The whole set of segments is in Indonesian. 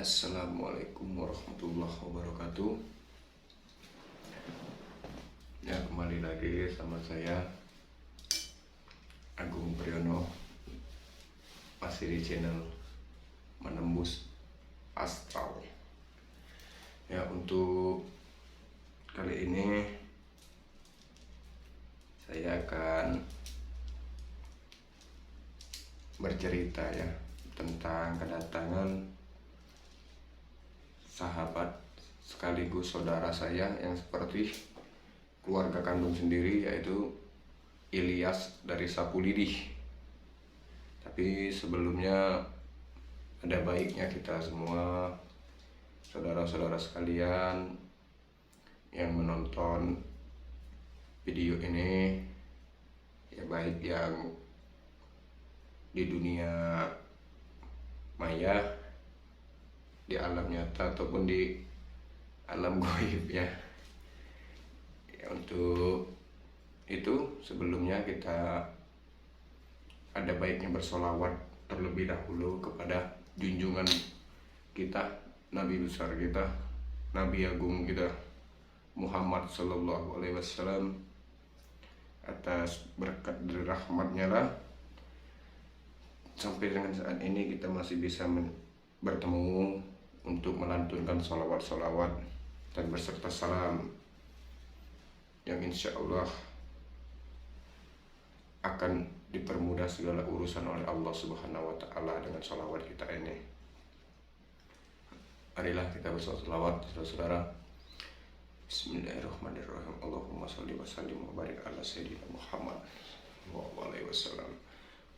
Assalamualaikum warahmatullahi wabarakatuh. Ya, kembali lagi sama saya Agung Priyono, masih di channel Menembus Astral. Ya, untuk kali ini saya akan bercerita ya tentang kedatangan sahabat sekaligus saudara saya yang seperti keluarga kandung sendiri, yaitu Ilyas dari Sapu Lidi. Tapi sebelumnya ada baiknya kita semua saudara-saudara sekalian yang menonton video ini, ya baik yang di dunia maya, di alam nyata ataupun di alam gaib ya. Untuk itu sebelumnya kita ada baiknya bersolawat terlebih dahulu kepada junjungan kita, Nabi besar kita, Nabi agung kita Muhammad Sallallahu Alaihi Wasallam. Atas berkat dari rahmatnya lah sampai dengan saat ini kita masih bisa bertemu untuk melantunkan solawat-solawat dan berserta salam yang insya Allah akan dipermudah segala urusan oleh Allah Subhanahu wa Ta'ala dengan solawat kita ini. Marilah kita bersolawat, saudara-saudara. Bismillahirrahmanirrahim. Allahumma sholli wa sallim wa barik ala sayyidina Muhammad sallallahu alaihi wasallam.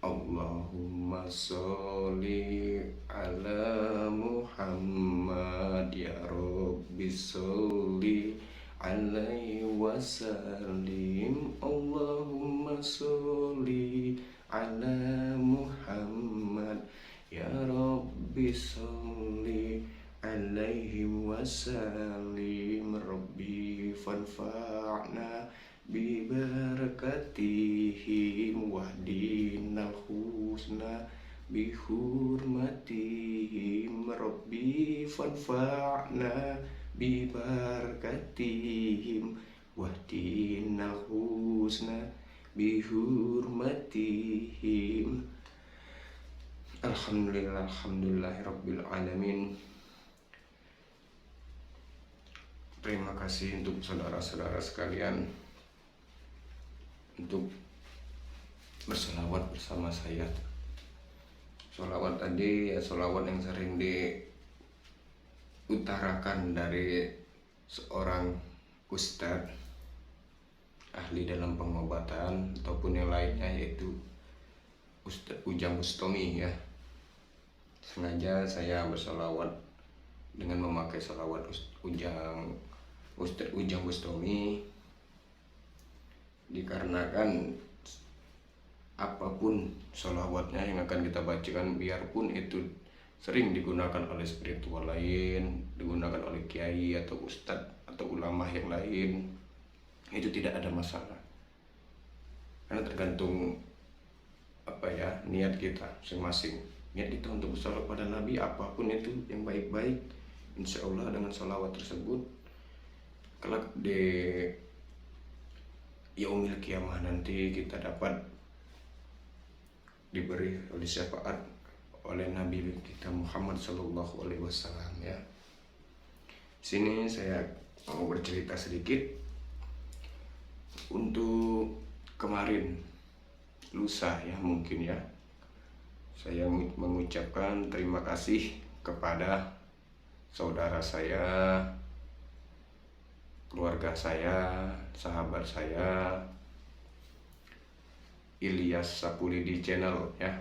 Allahumma sholli ala Muhammad ya Rabbi sholli alaihi wasallim. Allahumma sholli ala Muhammad ya Rabbi sholli alaihi wasallim. Rabbi fanfa'na bibarakatihim wahdinal husna bihurmatihim. Rabbi fanfa'na bibarakatihim wahdinal husna bihurmatihim. Alhamdulillah, alhamdulillahirabbil alamin. Terima kasih untuk saudara-saudara sekalian untuk bersolawat bersama saya. Solawat tadi ya solawat yang sering diutarakan dari seorang ustadz ahli dalam pengobatan ataupun yang lainnya, yaitu Ustadz Ujang Bustami ya. Sengaja saya bersolawat dengan memakai solawat Ustadz Ujang Bustami dikarenakan apapun sholawatnya yang akan kita bacakan, biarpun itu sering digunakan oleh spiritual lain, digunakan oleh kiai atau ustadz atau ulama yang lain, itu tidak ada masalah, karena tergantung niat kita masing-masing. Niat kita untuk bersolawat pada Nabi, apapun itu yang baik-baik, insya Allah dengan sholawat tersebut kelak di yaumil kiamah nanti kita dapat diberi oleh syafaat oleh Nabi kita Muhammad Sallallahu Alaihi Wasallam ya. Sini saya mau bercerita sedikit. Untuk kemarin lusa ya mungkin ya, saya mengucapkan terima kasih kepada saudara saya, keluarga saya, sahabat saya, Ilyas Sapu Lidi channel ya.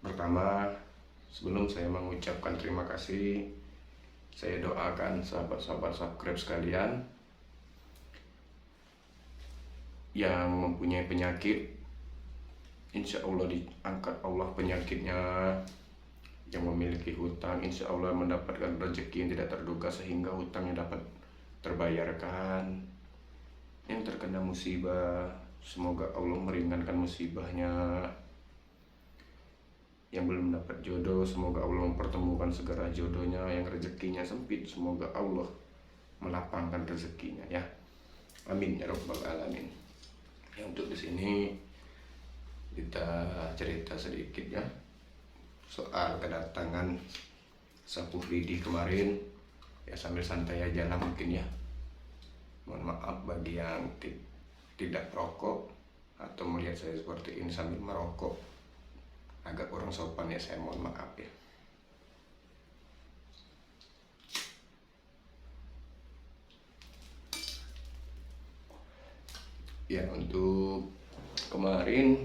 Pertama, sebelum saya mengucapkan terima kasih, saya doakan sahabat-sahabat subscribe sekalian yang mempunyai penyakit, insya Allah diangkat Allah penyakitnya. Yang memiliki hutang, insya Allah mendapatkan rezeki yang tidak terduga sehingga hutangnya dapat terbayarkan. Yang terkena musibah, semoga Allah meringankan musibahnya. Yang belum dapat jodoh, semoga Allah mempertemukan segera jodohnya. Yang rezekinya sempit, semoga Allah melapangkan rezekinya ya. Amin ya rabbal alamin. Ya, untuk di sini kita cerita sedikit ya soal kedatangan Sapuh Lidi kemarin ya, sambil santai aja lah mungkin ya. Mohon maaf bagi yang tidak perokok atau melihat saya seperti ini sambil merokok, agak kurang sopan ya, saya mohon maaf ya. Ya, untuk kemarin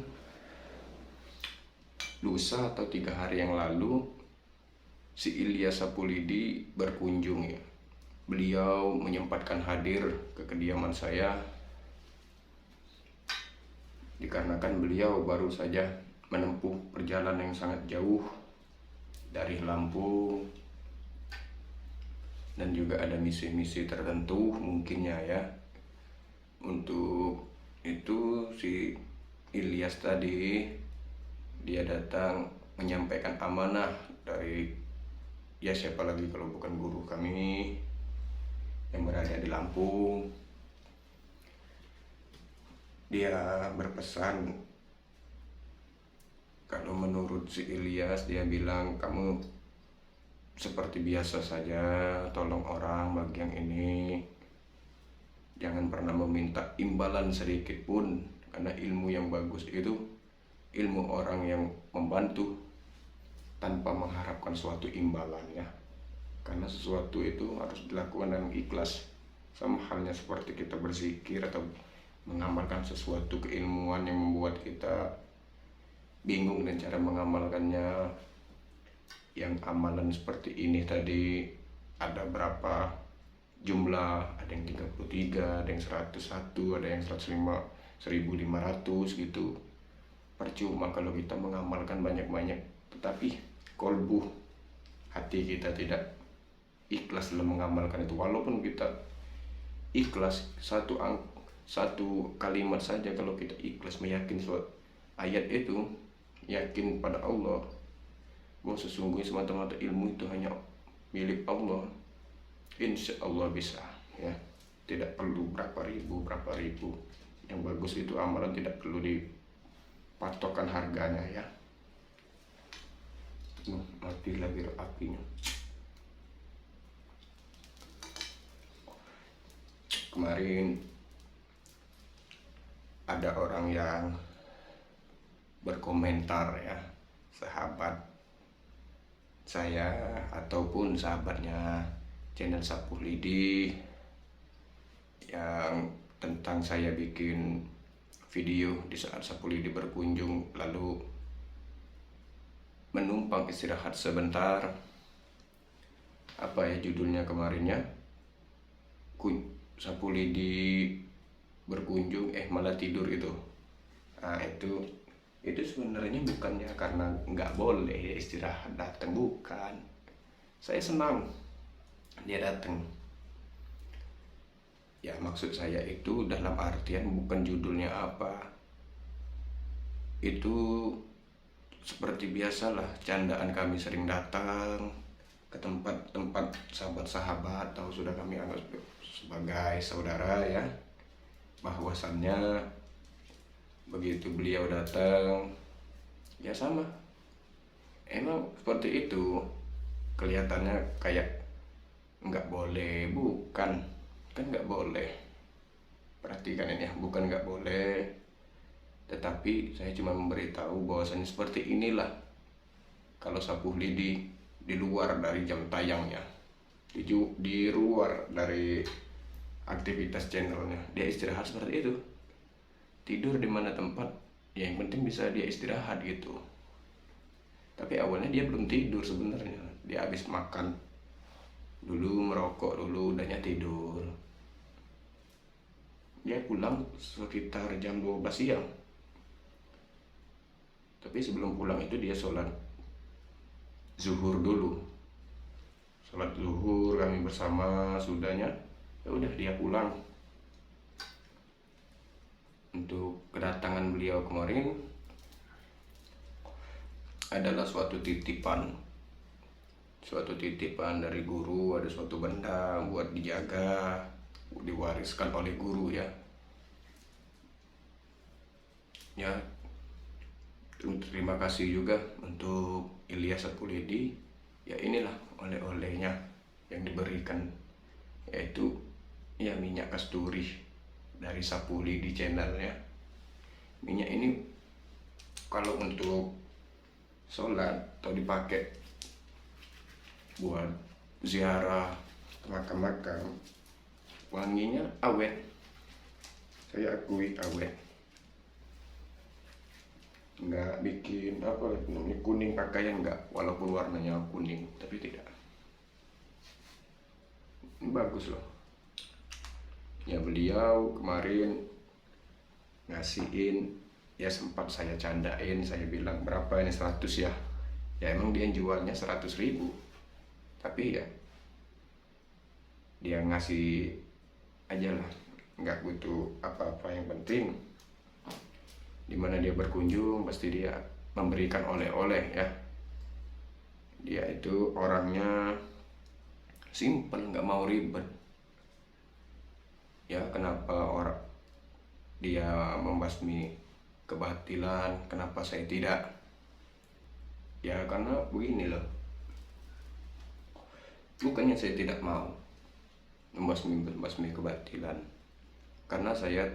lusa atau 3 hari yang lalu si Ilyas Sapulidi berkunjung ya. Beliau menyempatkan hadir ke kediaman saya dikarenakan beliau baru saja menempuh perjalanan yang sangat jauh dari Lampung, dan juga ada misi-misi tertentu mungkinnya ya. Untuk itu si Ilyas tadi dia datang menyampaikan amanah dari, ya siapa lagi kalau bukan guru kami yang berada di Lampung. Dia berpesan, kalau menurut si Ilyas, dia bilang kamu seperti biasa saja, tolong orang bagi yang ini, jangan pernah meminta imbalan sedikit pun, karena ilmu yang bagus itu ilmu orang yang membantu tanpa mengharapkan suatu imbalan ya. Karena sesuatu itu harus dilakukan dengan ikhlas, sama halnya seperti kita berzikir atau mengamalkan sesuatu keilmuan yang membuat kita bingung dan cara mengamalkannya. Yang amalan seperti ini tadi ada berapa jumlah, ada yang 33, ada yang 101, ada yang 105, 1500 gitu. Percuma kalau kita mengamalkan banyak-banyak tetapi kolbu, hati kita tidak ikhlas dalam mengamalkan itu. Walaupun kita ikhlas satu kalimat saja, kalau kita ikhlas meyakini suatu ayat itu, yakin pada Allah bahwa sesungguhnya semata-mata ilmu itu hanya milik Allah, insya Allah bisa ya. Tidak perlu berapa ribu. Yang bagus itu amalan tidak perlu dipatokkan harganya ya. Mati lagi apinya. Kemarin ada orang yang berkomentar ya, sahabat saya ataupun sahabatnya channel Sapuh Lidi, yang tentang saya bikin video di saat Sapuh Lidi berkunjung lalu menumpang istirahat sebentar. Apa ya judulnya kemarinnya? Sapuh Lidi berkunjung malah tidur itu. Nah itu sebenarnya bukannya karena nggak boleh istirahat datang, bukan. Saya senang dia datang. Ya maksud saya itu dalam artian bukan judulnya apa. Itu seperti biasalah, candaan kami sering datang ke tempat-tempat sahabat-sahabat, atau sudah kami anggap sebagai saudara ya. Bahwasannya begitu beliau datang ya sama, emang seperti itu. Kelihatannya kayak nggak boleh, bukan, kan nggak boleh. Perhatikan ini ya, bukan nggak boleh, tetapi saya cuma memberitahu bahwasanya seperti inilah kalau Sapuh Lidi di luar dari jam tayangnya, di luar dari aktivitas channelnya, dia istirahat seperti itu. Tidur di mana tempat ya, yang penting bisa dia istirahat gitu. Tapi awalnya dia belum tidur sebenarnya, dia habis makan dulu, merokok dulu, udahnya tidur. Dia pulang sekitar jam 12 siang. Tapi sebelum pulang itu dia sholat zuhur dulu. Sholat zuhur kami bersama, sudahnya ya udah dia pulang. Untuk kedatangan beliau kemarin adalah suatu titipan dari guru, ada suatu benda buat dijaga, diwariskan oleh guru ya. Ya, terima kasih juga untuk Ilyas Sapulidi. Ya inilah oleh-olehnya yang diberikan, yaitu ya minyak kasturi dari Sapulidi channelnya. Minyak ini kalau untuk sholat atau dipakai buat ziarah makam-makam, wanginya awet, saya akui awet, nggak bikin apa namanya kuning pakaian, nggak, walaupun warnanya kuning tapi tidak. Ini bagus loh ya. Beliau kemarin ngasihin ya, sempat saya candain, saya bilang berapa ini, 100 ya. Ya emang dia jualnya 100.000, tapi ya dia ngasih aja lah, nggak butuh apa-apa. Yang penting dimana dia berkunjung pasti dia memberikan oleh-oleh ya. Dia itu orangnya simple, nggak mau ribet ya. Kenapa orang dia membasmi kebatilan, kenapa saya tidak? Ya karena begini loh, bukannya saya tidak mau membasmi kebatilan, karena saya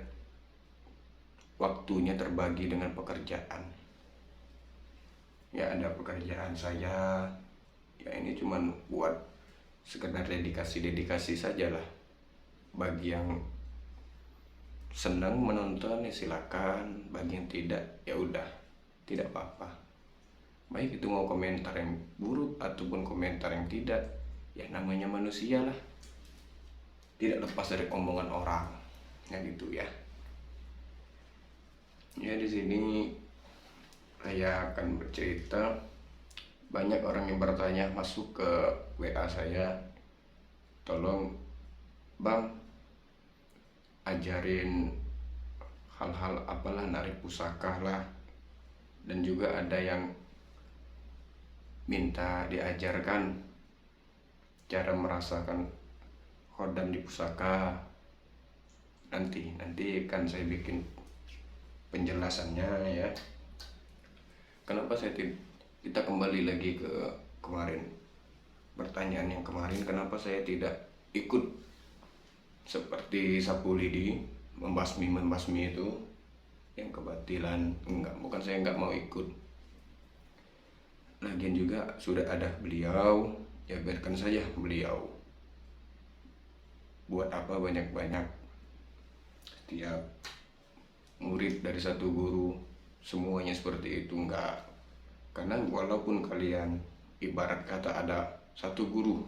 waktunya terbagi dengan pekerjaan. Ya ada pekerjaan saya, ya ini cuman buat sekedar dedikasi saja lah. Bagi yang senang menonton ya silakan, bagi yang tidak ya udah, tidak apa-apa. Baik itu mau komentar yang buruk ataupun komentar yang tidak, ya namanya manusia lah, tidak lepas dari omongan orang ya gitu ya. Ya di sini saya akan bercerita. Banyak orang yang bertanya, masuk ke WA saya, tolong bang ajarin hal-hal apalah, narik pusaka lah. Dan juga ada yang minta diajarkan cara merasakan khodam di pusaka. Nanti kan saya bikin penjelasannya ya. Kenapa kita kembali lagi ke kemarin, pertanyaan yang kemarin, kenapa saya tidak ikut seperti Sapulidi membasmi itu yang kebatilan? Enggak, bukan saya enggak mau ikut. Lagian juga sudah ada beliau, ya biarkan saja beliau. Buat apa banyak-banyak? Setiap murid dari satu guru semuanya seperti itu, enggak. Karena walaupun kalian ibarat kata ada satu guru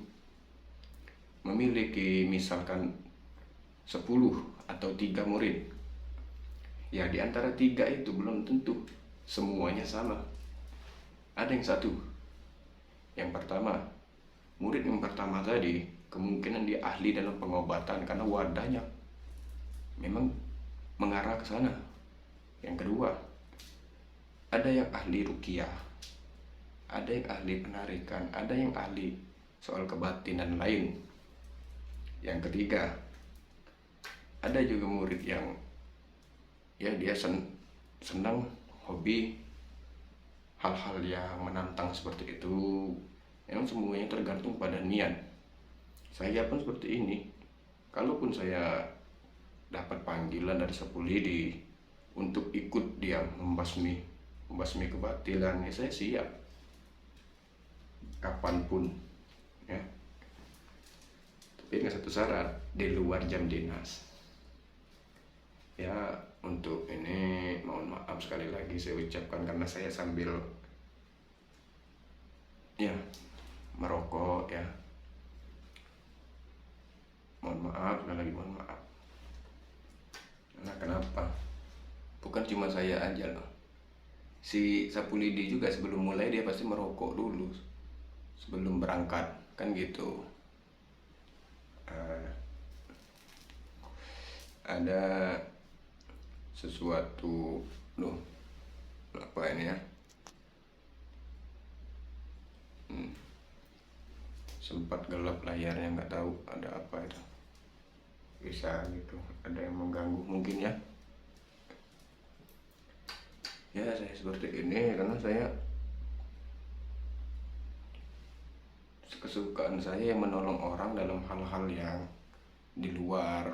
memiliki misalkan 10 atau 3 murid, ya di antara 3 itu belum tentu semuanya sama. Ada yang satu, yang pertama, murid yang pertama tadi kemungkinan dia ahli dalam pengobatan karena wadahnya memang mengarah ke sana. Yang kedua, ada yang ahli ruqyah, ada yang ahli penarikan, ada yang ahli soal kebatinan lain. Yang ketiga, ada juga murid yang ya dia senang hobi hal-hal yang menantang seperti itu. Memang semuanya tergantung pada niat. Saya pun seperti ini. Kalaupun saya dapat panggilan dari Sapulidi untuk ikut dia membasmi kebatilan, ya saya siap kapanpun ya. Tapi dengan satu syarat, di luar jam dinas. Ya untuk ini mohon maaf sekali lagi saya ucapkan, karena saya sambil ya merokok ya. Mohon maaf, sekali lagi mohon maaf. Nah kenapa? Bukan cuma saya aja loh. Si Sapulidi juga sebelum mulai dia pasti merokok dulu sebelum berangkat, kan gitu. Ada sesuatu loh, apa ini ya, sempat gelap layarnya, nggak tahu ada apa itu, bisa gitu ada yang mengganggu mungkin ya. Ya saya seperti ini karena saya kesukaan saya menolong orang dalam hal-hal yang di luar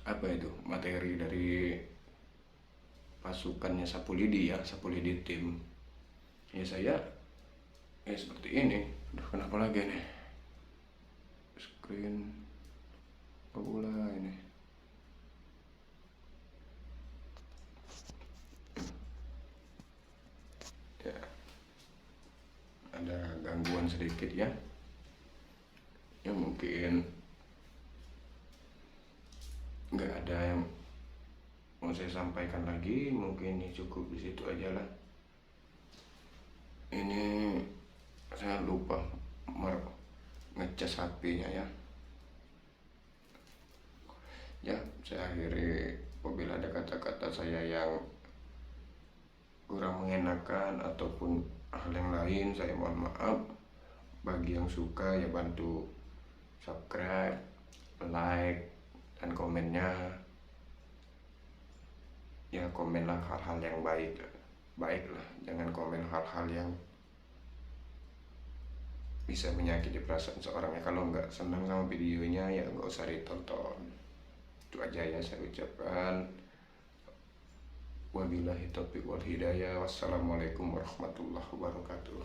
apa itu materi dari pasukannya Sapulidi ya, Sapulidi tim. Ya saya ya seperti ini. Aduh, kenapa lagi nih screen pula ini ya, ada gangguan sedikit ya. Ya mungkin nggak ada yang mau saya sampaikan lagi, mungkin ini cukup di situ aja lah. Ini saya lupa ngecas HP-nya ya. Ya, saya akhiri. Apabila ada kata-kata saya yang kurang mengenakan ataupun hal yang lain, saya mohon maaf. Bagi yang suka ya bantu subscribe, like, dan komennya. Ya komenlah hal-hal yang baiklah, jangan komen hal-hal yang bisa menyakiti perasaan seorang. Ya kalau nggak senang sama videonya ya nggak usah ditonton. Itu aja ya saya ucapkan. Wabillahi taufiq wal hidayah. Wassalamualaikum warahmatullahi wabarakatuh.